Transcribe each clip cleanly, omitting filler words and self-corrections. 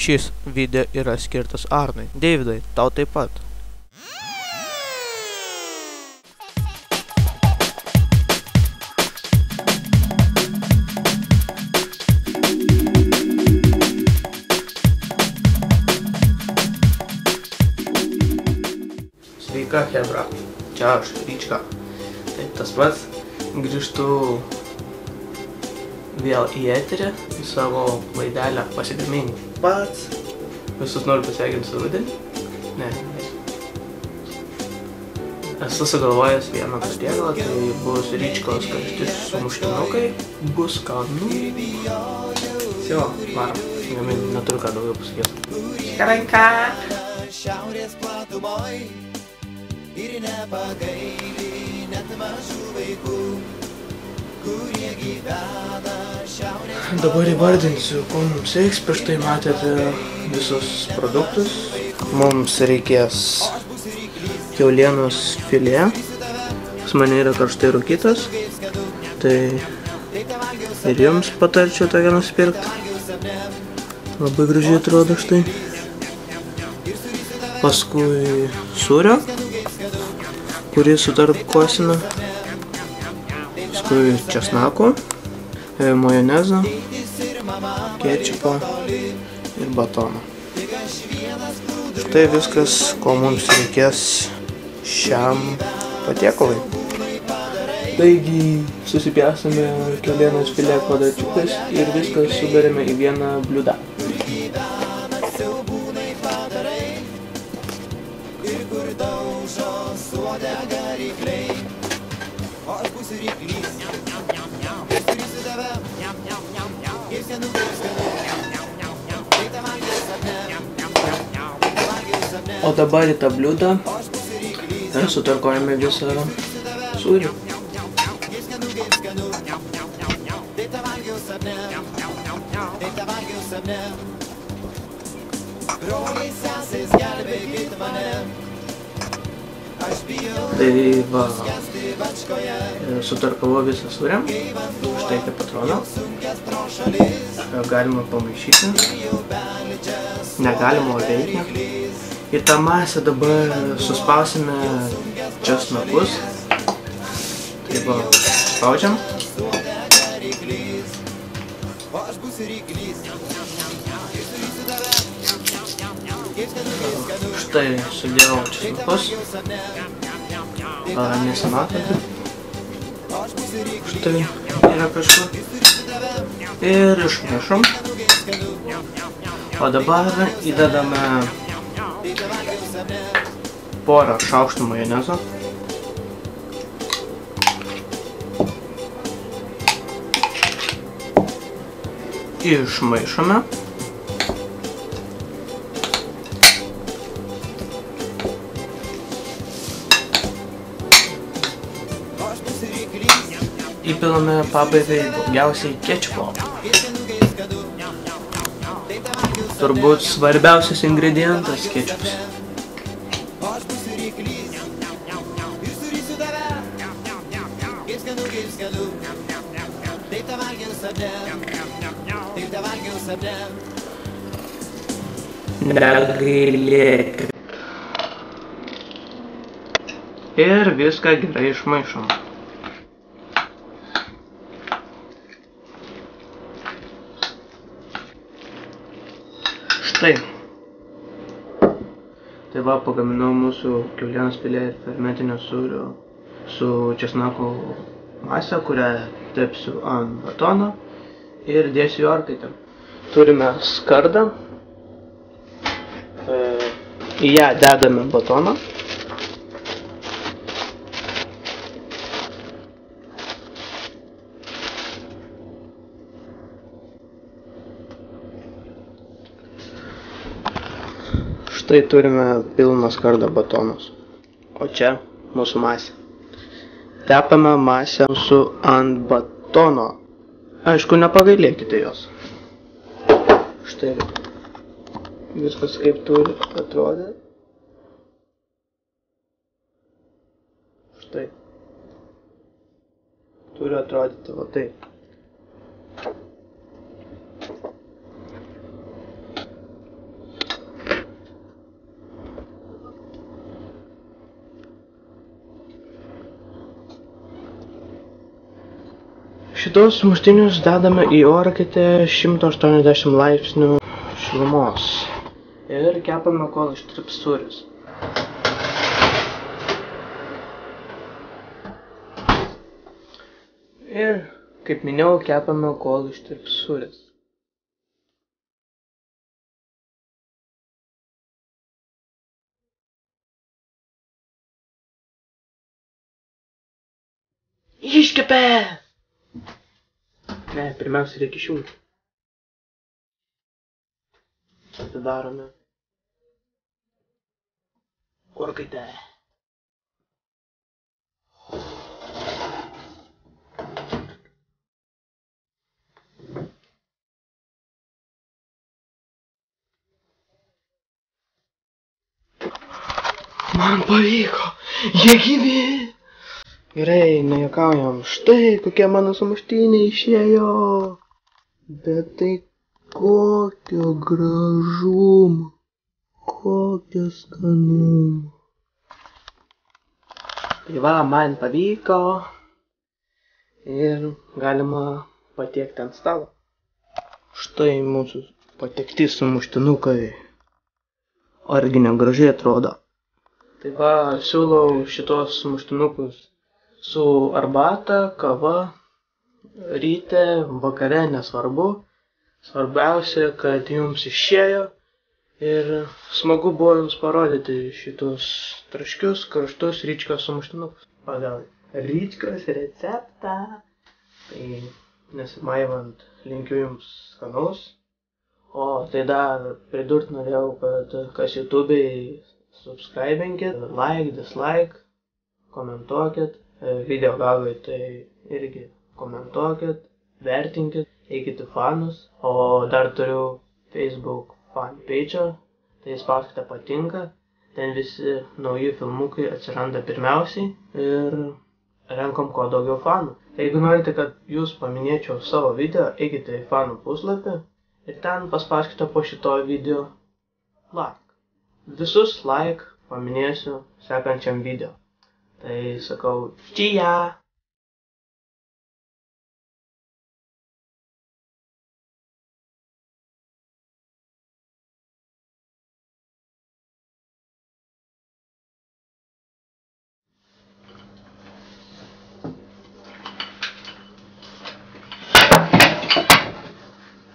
Šis video yra skirtas Arnui. Deividai, tau taip pat. Sveika, hebra. Čia aš, Ryčka. Tai tas pats. Grįžtu vėl į eterį, į savo laidelę Pasigamink pats. Visus noriu pasveikinti su rudenį. Ne. Esu sugalvojęs vieną patiekalą, tai bus Ryčkos karšti sumuštinukai. Bus skanu. Sio, varom. Neturiu ką daugiau pasakyti. Karanka! Šiaurės platumoj ir nepagaili net mažų vaikų, kurie gyvena šiaurės. Dabar įvardinsiu, ko mums reiks. Prieš tai matėte visus produktus. Mums reikės kiaulienos filė. Pas mane yra karštai rūkytas. Tai ir jums patarčiau tokią nusipirkti. Labai gražiai atrodo štai. Paskui sūrio, kurį sutarkuosime. Paskui česnako, majonezą, kečupą ir batoną. Štai viskas, ko mums reikės šiam patiekalui. Taigi susipjausime kiaulienos filė kvadračiukais ir viską sudarėme į vieną bliūdą. O dabar į tą bliūdą sutarkuojame visą sūrį. Tai va, sutarkavau visą sūrį. Štai taip atrodo. Galima pamaišyti. Negalima, o reikia. Ir tą masę dabar suspausime česnakus. Tai va, spaudžiam. Štai sudėjau česnakus. Nesimato. Štai yra kažkur. Ir išmešam. O dabar įdedame porą šaukštų majonezo. Išmaišome. Įpilame pabaigai daugiausiai kečupo. Turbūt svarbiausias ingredientas kečupas. Negailėkit. Ir viską gerai išmaišom. Štai. Tai va, pagaminau mūsų kiaulienos filė ir fermentinio sūrio su česnako masę, kurią tepsiu ant batono ir dėsiu į orkaitę. Turime skardą. Į ją dedame batoną. Štai turime pilną skardą batonus. O čia mūsų masė. Tepame masę mūsų ant batono. Aišku, nepagailėkite jos. Štai viskas kaip turi atrodyti. Štai. Turi atrodyti va taip. Šitos sumuštinius dedame į orkaitę 180 laipsnių šilumos. Ir kepame, kol ištirps sūris. Ir, kaip minėjau, kepame, kol ištirps sūris. Iškepė! Ne, pirmiausia reikia išjungti. Atidarome orkaitę. Man pavyko! Jie gyvi! Gerai, nejuokaujam. Štai kokie mano sumuštiniai išėjo. Bet tai kokio gražumo, kokio skanumo. Tai va, man pavyko. Ir galima patiekti ant stalo. Štai mūsų patiekti sumuštinukai. Argi negražiai atrodo. Tai va, siūlau šitos sumuštinukus su arbata, kava, ryte, vakare, nesvarbu. Svarbiausia, kad jums išėjo ir smagu buvo jums parodyti šitus traškius, karštus ryčkos sumuštinukus. Pagal ryčkos receptą. Tai nesimaivant, linkiu jums skanaus. O tai dar pridurt norėjau, kad kas YouTube'ai subscribinkit, like, dislike, komentuokit, video galai tai irgi komentuokit, vertinkit, eikit į fanus, o dar turiu Facebook fan page'ą, tai spauskite patinka, ten visi nauji filmukai atsiranda pirmiausiai ir renkam kuo daugiau fanų. Jeigu norite, kad jūs paminėčiau savo video, eikite į fanų puslapį ir ten paspauskite po šito video like. Visus like paminėsiu sekančiam video. Tai sakau, čia!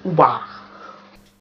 Uba!